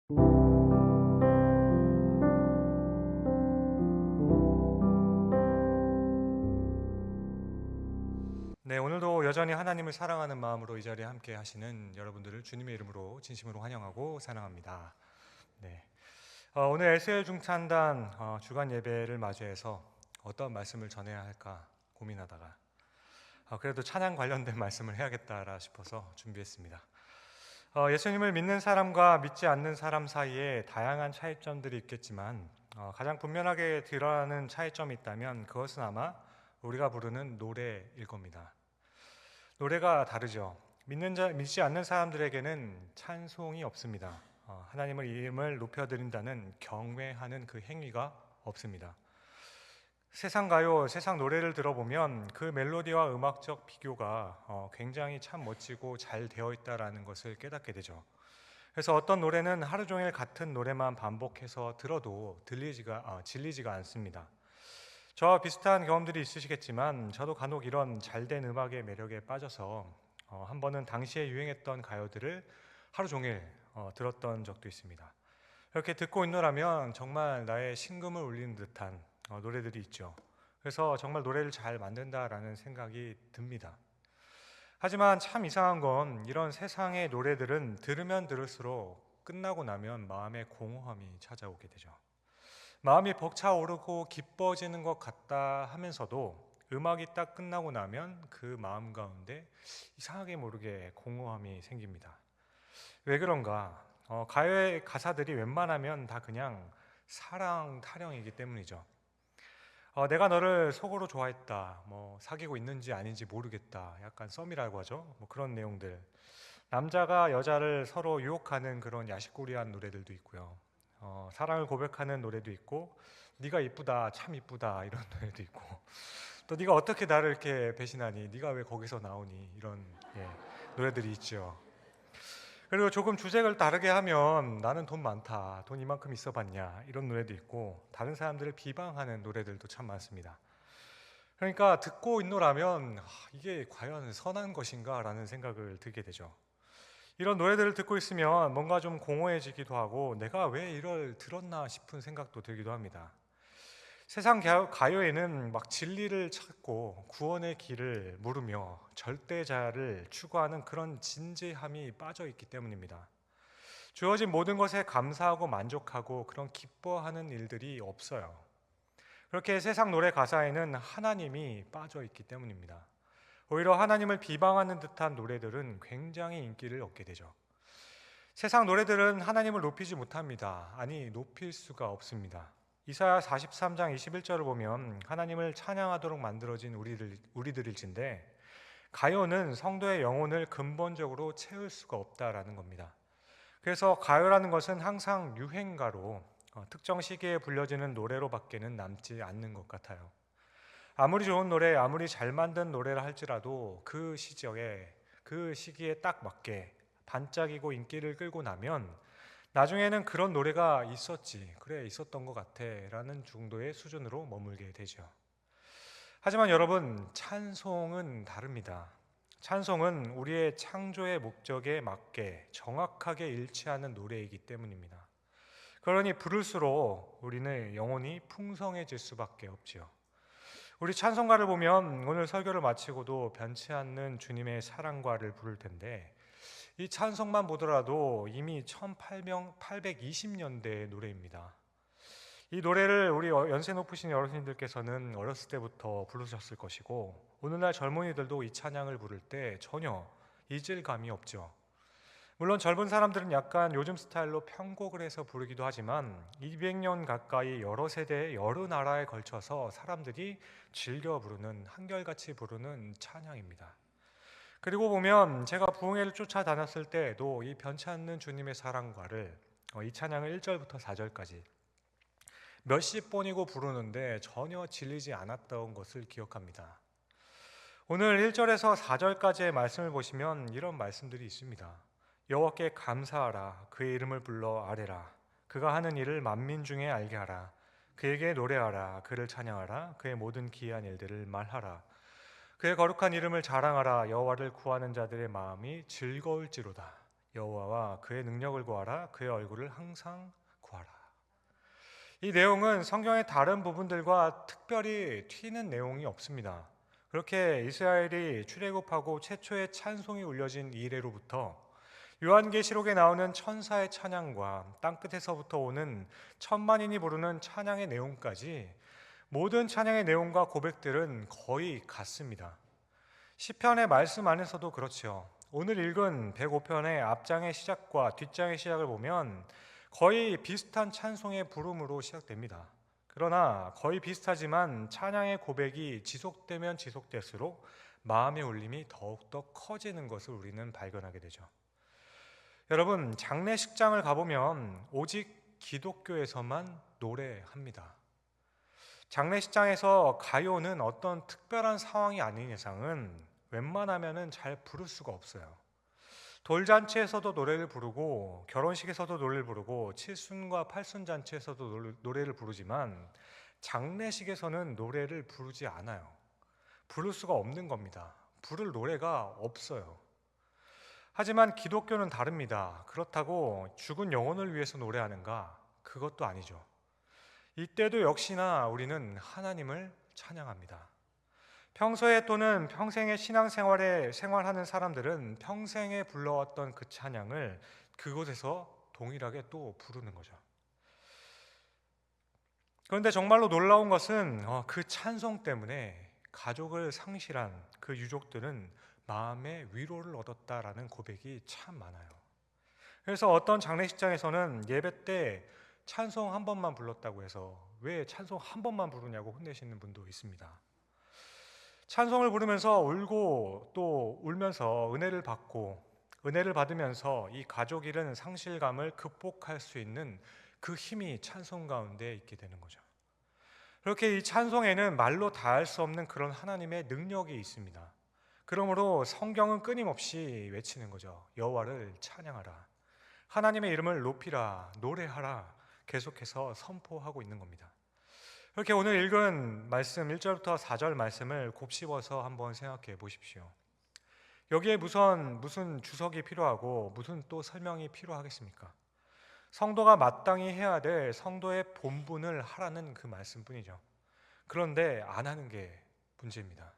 네, 오늘도 여전히 하나님을 사랑하는 마음으로 이 자리에 함께 하시는 여러분들을 주님의 이름으로 진심으로 환영하고 사랑합니다. 네, 오늘 에스겔 중찬단 주간 예배를 맞이해서 어떤 말씀을 전해야 할까 고민하다가 그래도 찬양 관련된 말씀을 해야겠다 싶어서 준비했습니다. 예수님을 믿는 사람과 믿지 않는 사람 사이에 다양한 차이점들이 있겠지만 가장 분명하게 드러나는 차이점이 있다면 그것은 아마 우리가 부르는 노래일 겁니다. 노래가 다르죠. 믿지 않는 사람들에게는 찬송이 없습니다. 하나님의 이름을 높여드린다는 경외하는 그 행위가 없습니다. 세상 가요, 세상 노래를 들어보면 그 멜로디와 음악적 비교가 굉장히 참 멋지고 잘 되어 있다라는 것을 깨닫게 되죠. 그래서 어떤 노래는 하루 종일 같은 노래만 반복해서 들어도 질리지가 않습니다. 저와 비슷한 경험들이 있으시겠지만 저도 간혹 이런 잘된 음악의 매력에 빠져서 한 번은 당시에 유행했던 가요들을 하루 종일 들었던 적도 있습니다. 이렇게 듣고 있노라면 정말 나의 심금을 울리는 듯한 노래들이 있죠. 그래서 정말 노래를 잘 만든다라는 생각이 듭니다. 하지만 참 이상한 건 이런 세상의 노래들은 들으면 들을수록 끝나고 나면 마음에 공허함이 찾아오게 되죠. 마음이 벅차오르고 기뻐지는 것 같다 하면서도 음악이 딱 끝나고 나면 그 마음 가운데 이상하게 모르게 공허함이 생깁니다. 왜 그런가? 가요의 가사들이 웬만하면 다 그냥 사랑 타령이기 때문이죠. 내가 너를 속으로 좋아했다, 사귀고 있는지 아닌지 모르겠다, 약간 썸이라고 하죠. 그런 내용들. 남자가 여자를 서로 유혹하는 그런 야식거리한 노래들도 있고요. 사랑을 고백하는 노래도 있고, 네가 이쁘다, 참 이쁘다 이런 노래도 있고, 또 네가 어떻게 나를 이렇게 배신하니, 네가 왜 거기서 나오니 이런 노래들이 있죠. 그리고 조금 주제를 다르게 하면 나는 돈 많다, 돈 이만큼 있어 봤냐 이런 노래도 있고, 다른 사람들을 비방하는 노래들도 참 많습니다. 그러니까 듣고 있노라면 이게 과연 선한 것인가 라는 생각을 들게 되죠. 이런 노래들을 듣고 있으면 뭔가 좀 공허해지기도 하고 내가 왜 이걸 들었나 싶은 생각도 들기도 합니다. 세상 가요에는 막 진리를 찾고 구원의 길을 물으며 절대자를 추구하는 그런 진지함이 빠져 있기 때문입니다. 주어진 모든 것에 감사하고 만족하고 그런 기뻐하는 일들이 없어요. 그렇게 세상 노래 가사에는 하나님이 빠져 있기 때문입니다. 오히려 하나님을 비방하는 듯한 노래들은 굉장히 인기를 얻게 되죠. 세상 노래들은 하나님을 높이지 못합니다. 아니, 높일 수가 없습니다. 이사야 43장 21절을 보면 하나님을 찬양하도록 만들어진 우리들일진데 가요는 성도의 영혼을 근본적으로 채울 수가 없다라는 겁니다. 그래서 가요라는 것은 항상 유행가로 특정 시기에 불려지는 노래로밖에는 남지 않는 것 같아요. 아무리 좋은 노래, 아무리 잘 만든 노래를 할지라도 그 시기에 딱 맞게 반짝이고 인기를 끌고 나면 나중에는 그런 노래가 있었지, 그래 있었던 것 같아 라는 정도의 수준으로 머물게 되죠. 하지만 여러분, 찬송은 다릅니다. 찬송은 우리의 창조의 목적에 맞게 정확하게 일치하는 노래이기 때문입니다. 그러니 부를수록 우리는 영혼이 풍성해질 수밖에 없지요. 우리 찬송가를 보면 오늘 설교를 마치고도 변치 않는 주님의 사랑과를 부를 텐데 이 찬송만 보더라도 이미 1820년대의 노래입니다. 이 노래를 우리 연세 높으신 어르신들께서는 어렸을 때부터 부르셨을 것이고 오늘날 젊은이들도 이 찬양을 부를 때 전혀 이질감이 없죠. 물론 젊은 사람들은 약간 요즘 스타일로 편곡을 해서 부르기도 하지만 200년 가까이 여러 세대 여러 나라에 걸쳐서 사람들이 즐겨 부르는 한결같이 부르는 찬양입니다. 그리고 보면 제가 부흥회를 쫓아다녔을 때에도 이 변치 않는 주님의 사랑과를 이 찬양을 1절부터 4절까지 몇십 번이고 부르는데 전혀 질리지 않았던 것을 기억합니다. 오늘 1절에서 4절까지의 말씀을 보시면 이런 말씀들이 있습니다. 여호와께 감사하라. 그의 이름을 불러 아뢰라. 그가 하는 일을 만민 중에 알게 하라. 그에게 노래하라. 그를 찬양하라. 그의 모든 기이한 일들을 말하라. 그의 거룩한 이름을 자랑하라. 여호와를 구하는 자들의 마음이 즐거울지로다. 여호와와 그의 능력을 구하라. 그의 얼굴을 항상 구하라. 이 내용은 성경의 다른 부분들과 특별히 튀는 내용이 없습니다. 그렇게 이스라엘이 출애굽하고 최초의 찬송이 울려진 이래로부터 요한계시록에 나오는 천사의 찬양과 땅끝에서부터 오는 천만인이 부르는 찬양의 내용까지 모든 찬양의 내용과 고백들은 거의 같습니다. 시편의 말씀 안에서도 그렇죠. 오늘 읽은 105편의 앞장의 시작과 뒷장의 시작을 보면 거의 비슷한 찬송의 부름으로 시작됩니다. 그러나 거의 비슷하지만 찬양의 고백이 지속되면 지속될수록 마음의 울림이 더욱더 커지는 것을 우리는 발견하게 되죠. 여러분, 장례식장을 가보면 오직 기독교에서만 노래합니다. 장례식장에서 가요는 어떤 특별한 상황이 아닌 이상은 웬만하면은 잘 부를 수가 없어요. 돌잔치에서도 노래를 부르고 결혼식에서도 노래를 부르고 칠순과 팔순잔치에서도 노래를 부르지만 장례식에서는 노래를 부르지 않아요. 부를 수가 없는 겁니다. 부를 노래가 없어요. 하지만 기독교는 다릅니다. 그렇다고 죽은 영혼을 위해서 노래하는가? 그것도 아니죠. 이때도 역시나 우리는 하나님을 찬양합니다. 평소에 또는 평생의 신앙생활에 생활하는 사람들은 평생에 불러왔던 그 찬양을 그곳에서 동일하게 또 부르는 거죠. 그런데 정말로 놀라운 것은 그 찬송 때문에 가족을 상실한 그 유족들은 마음의 위로를 얻었다라는 고백이 참 많아요. 그래서 어떤 장례식장에서는 예배 때 찬송 한 번만 불렀다고 해서 왜 찬송 한 번만 부르냐고 혼내시는 분도 있습니다. 찬송을 부르면서 울고 또 울면서 은혜를 받고 은혜를 받으면서 이 가족 잃은 상실감을 극복할 수 있는 그 힘이 찬송 가운데 있게 되는 거죠. 그렇게 이 찬송에는 말로 다할 수 없는 그런 하나님의 능력이 있습니다. 그러므로 성경은 끊임없이 외치는 거죠. 여호와를 찬양하라. 하나님의 이름을 높이라. 노래하라. 계속해서 선포하고 있는 겁니다. 이렇게 오늘 읽은 말씀 1절부터 4절 말씀을 곱씹어서 한번 생각해 보십시오. 여기에 무슨 주석이 필요하고 무슨 또 설명이 필요하겠습니까? 성도가 마땅히 해야 될 성도의 본분을 하라는 그 말씀뿐이죠. 그런데 안 하는 게 문제입니다.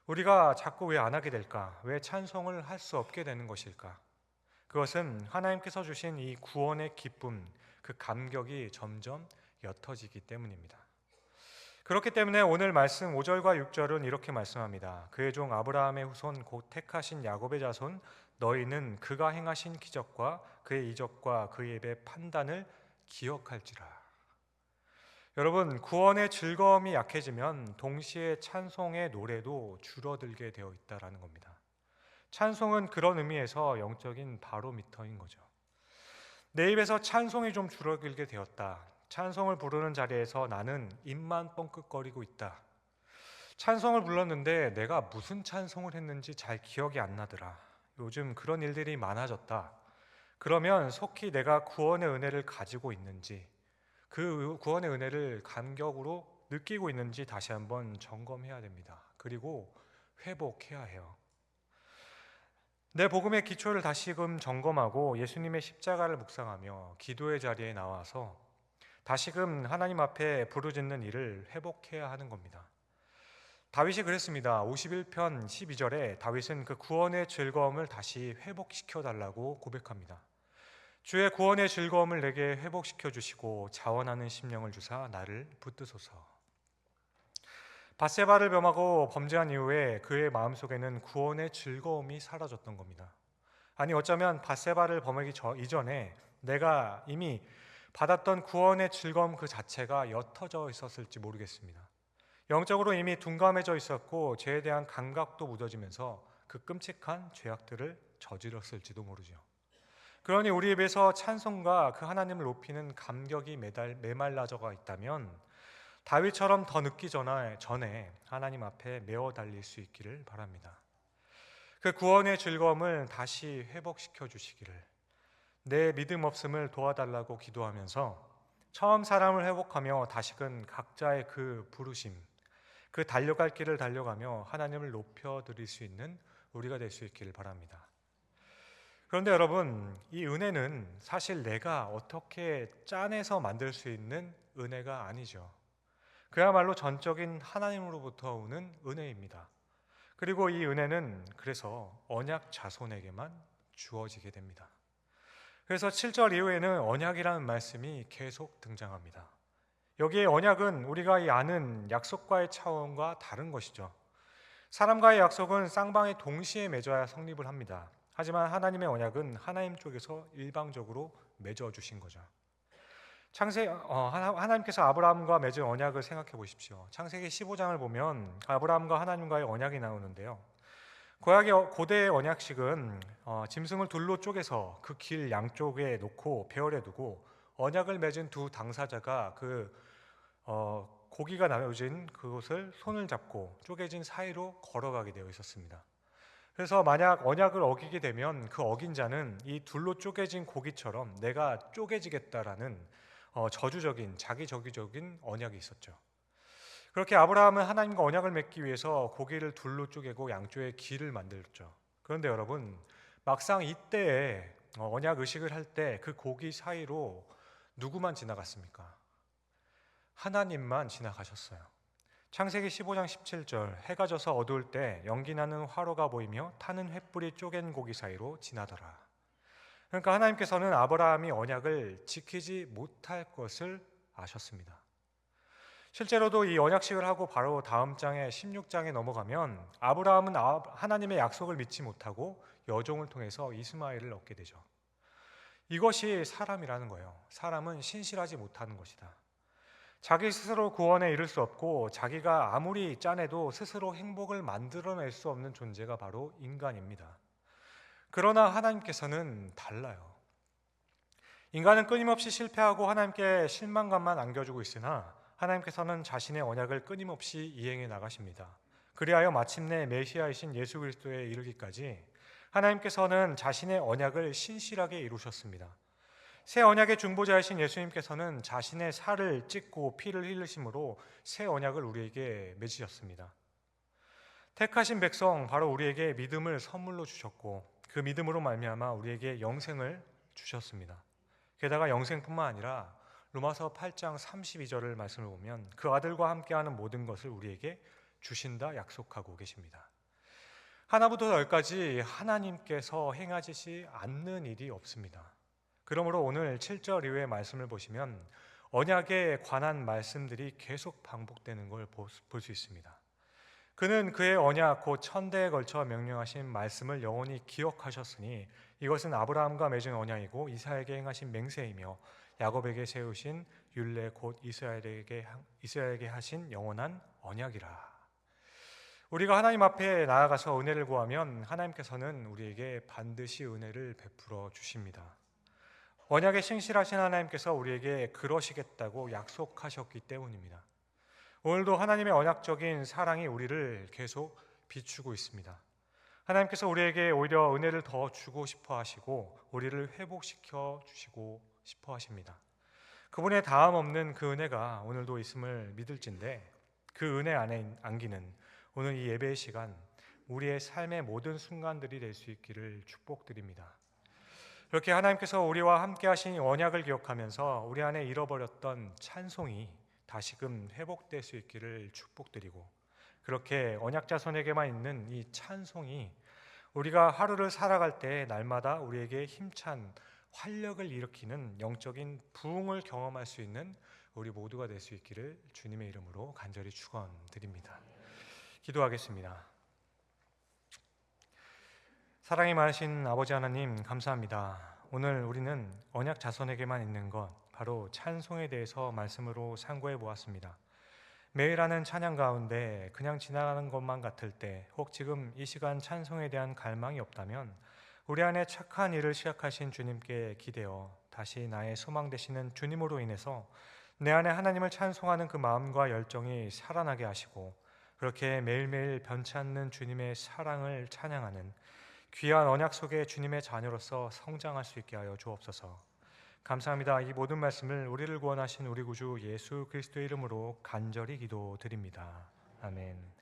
우리가 자꾸 왜 안 하게 될까? 왜 찬송을 할 수 없게 되는 것일까? 그것은 하나님께서 주신 이 구원의 기쁨, 그 감격이 점점 옅어지기 때문입니다. 그렇기 때문에 오늘 말씀 5절과 6절은 이렇게 말씀합니다. 그의 종 아브라함의 후손 곧 택하신 야곱의 자손 너희는 그가 행하신 기적과 그의 이적과 그의 입의 판단을 기억할지라. 여러분, 구원의 즐거움이 약해지면 동시에 찬송의 노래도 줄어들게 되어 있다라는 겁니다. 찬송은 그런 의미에서 영적인 바로미터인 거죠. 내 입에서 찬송이 좀 줄어들게 되었다. 찬송을 부르는 자리에서 나는 입만 뻥끗거리고 있다. 찬송을 불렀는데 내가 무슨 찬송을 했는지 잘 기억이 안 나더라. 요즘 그런 일들이 많아졌다. 그러면 속히 내가 구원의 은혜를 가지고 있는지, 그 구원의 은혜를 감격으로 느끼고 있는지 다시 한번 점검해야 됩니다. 그리고 회복해야 해요. 내 복음의 기초를 다시금 점검하고 예수님의 십자가를 묵상하며 기도의 자리에 나와서 다시금 하나님 앞에 부르짖는 일을 회복해야 하는 겁니다. 다윗이 그랬습니다. 51편 12절에 다윗은 그 구원의 즐거움을 다시 회복시켜 달라고 고백합니다. 주의 구원의 즐거움을 내게 회복시켜 주시고 자원하는 심령을 주사 나를 붙드소서. 밧세바를 범하고 범죄한 이후에 그의 마음속에는 구원의 즐거움이 사라졌던 겁니다. 아니 어쩌면 밧세바를 범하기 이전에 내가 이미 받았던 구원의 즐거움 그 자체가 옅어져 있었을지 모르겠습니다. 영적으로 이미 둔감해져 있었고 죄에 대한 감각도 무뎌지면서 그 끔찍한 죄악들을 저질렀을지도 모르죠. 그러니 우리 입에서 찬송과 그 하나님을 높이는 감격이 메말라져가 있다면 다윗처럼 더 늦기 전에 하나님 앞에 메어 달릴 수 있기를 바랍니다. 그 구원의 즐거움을 다시 회복시켜 주시기를, 내 믿음 없음을 도와달라고 기도하면서 처음 사람을 회복하며 다시금 각자의 그 부르심, 그 달려갈 길을 달려가며 하나님을 높여드릴 수 있는 우리가 될 수 있기를 바랍니다. 그런데 여러분, 이 은혜는 사실 내가 어떻게 짜내서 만들 수 있는 은혜가 아니죠. 그야말로 전적인 하나님으로부터 오는 은혜입니다. 그리고 이 은혜는 그래서 언약 자손에게만 주어지게 됩니다. 그래서 7절 이후에는 언약이라는 말씀이 계속 등장합니다. 여기에 언약은 우리가 이 아는 약속과의 차원과 다른 것이죠. 사람과의 약속은 쌍방이 동시에 맺어야 성립을 합니다. 하지만 하나님의 언약은 하나님 쪽에서 일방적으로 맺어 주신 거죠. 하나님께서 아브라함과 맺은 언약을 생각해 보십시오. 창세기 15장을 보면 아브라함과 하나님과의 언약이 나오는데요. 고대의 언약식은 짐승을 둘로 쪼개서 그 길 양쪽에 놓고 배열해 두고 언약을 맺은 두 당사자가 고기가 나눠진 그곳을 손을 잡고 쪼개진 사이로 걸어가게 되어 있었습니다. 그래서 만약 언약을 어기게 되면 그 어긴 자는 이 둘로 쪼개진 고기처럼 내가 쪼개지겠다라는 자기저기적인 언약이 있었죠. 그렇게 아브라함은 하나님과 언약을 맺기 위해서 고기를 둘로 쪼개고 양쪽에 길을 만들었죠. 그런데 여러분, 막상 이때에 언약 의식을 할 때 그 고기 사이로 누구만 지나갔습니까? 하나님만 지나가셨어요. 창세기 15장 17절, 해가 져서 어두울 때 연기나는 화로가 보이며 타는 횃불이 쪼갠 고기 사이로 지나더라. 그러니까 하나님께서는 아브라함이 언약을 지키지 못할 것을 아셨습니다. 실제로도 이 언약식을 하고 바로 다음 장에 16장에 넘어가면 아브라함은 하나님의 약속을 믿지 못하고 여종을 통해서 이스마엘을 얻게 되죠. 이것이 사람이라는 거예요. 사람은 신실하지 못하는 것이다. 자기 스스로 구원에 이를 수 없고 자기가 아무리 짜내도 스스로 행복을 만들어낼 수 없는 존재가 바로 인간입니다. 그러나 하나님께서는 달라요. 인간은 끊임없이 실패하고 하나님께 실망감만 안겨주고 있으나 하나님께서는 자신의 언약을 끊임없이 이행해 나가십니다. 그리하여 마침내 메시아이신 예수 그리스도에 이르기까지 하나님께서는 자신의 언약을 신실하게 이루셨습니다. 새 언약의 중보자이신 예수님께서는 자신의 살을 찢고 피를 흘리심으로 새 언약을 우리에게 맺으셨습니다. 택하신 백성, 바로 우리에게 믿음을 선물로 주셨고 그 믿음으로 말미암아 우리에게 영생을 주셨습니다. 게다가 영생뿐만 아니라 로마서 8장 32절을 말씀을 보면 그 아들과 함께하는 모든 것을 우리에게 주신다 약속하고 계십니다. 하나부터 열까지 하나님께서 행하시지 않는 일이 없습니다. 그러므로 오늘 7절 이후의 말씀을 보시면 언약에 관한 말씀들이 계속 반복되는 걸 볼 수 있습니다. 그는 그의 언약 곧 천대에 걸쳐 명령하신 말씀을 영원히 기억하셨으니 이것은 아브라함과 맺은 언약이고 이삭에게 행하신 맹세이며 야곱에게 세우신 율례 곧 이스라엘에게 하신 영원한 언약이라. 우리가 하나님 앞에 나아가서 은혜를 구하면 하나님께서는 우리에게 반드시 은혜를 베풀어 주십니다. 언약에 신실하신 하나님께서 우리에게 그러시겠다고 약속하셨기 때문입니다. 오늘도 하나님의 언약적인 사랑이 우리를 계속 비추고 있습니다. 하나님께서 우리에게 오히려 은혜를 더 주고 싶어 하시고 우리를 회복시켜 주시고 싶어 하십니다. 그분의 다음 없는 그 은혜가 오늘도 있음을 믿을진데 그 은혜 안에 안기는 오늘 이 예배의 시간 우리의 삶의 모든 순간들이 될 수 있기를 축복드립니다. 그렇게 하나님께서 우리와 함께 하신 언약을 기억하면서 우리 안에 잃어버렸던 찬송이 다시금 회복될 수 있기를 축복드리고 그렇게 언약 자손에게만 있는 이 찬송이 우리가 하루를 살아갈 때 날마다 우리에게 힘찬 활력을 일으키는 영적인 부흥을 경험할 수 있는 우리 모두가 될 수 있기를 주님의 이름으로 간절히 축원드립니다. 기도하겠습니다. 사랑이 많으신 아버지 하나님 감사합니다. 오늘 우리는 언약 자손에게만 있는 것 바로 찬송에 대해서 말씀으로 상고해 보았습니다. 매일 하는 찬양 가운데 그냥 지나가는 것만 같을 때 혹 지금 이 시간 찬송에 대한 갈망이 없다면 우리 안에 착한 일을 시작하신 주님께 기대어 다시 나의 소망 되시는 주님으로 인해서 내 안에 하나님을 찬송하는 그 마음과 열정이 살아나게 하시고 그렇게 매일매일 변치 않는 주님의 사랑을 찬양하는 귀한 언약 속에 주님의 자녀로서 성장할 수 있게 하여 주옵소서. 감사합니다. 이 모든 말씀을 우리를 구원하신 우리 구주 예수 그리스도의 이름으로 간절히 기도드립니다. 아멘.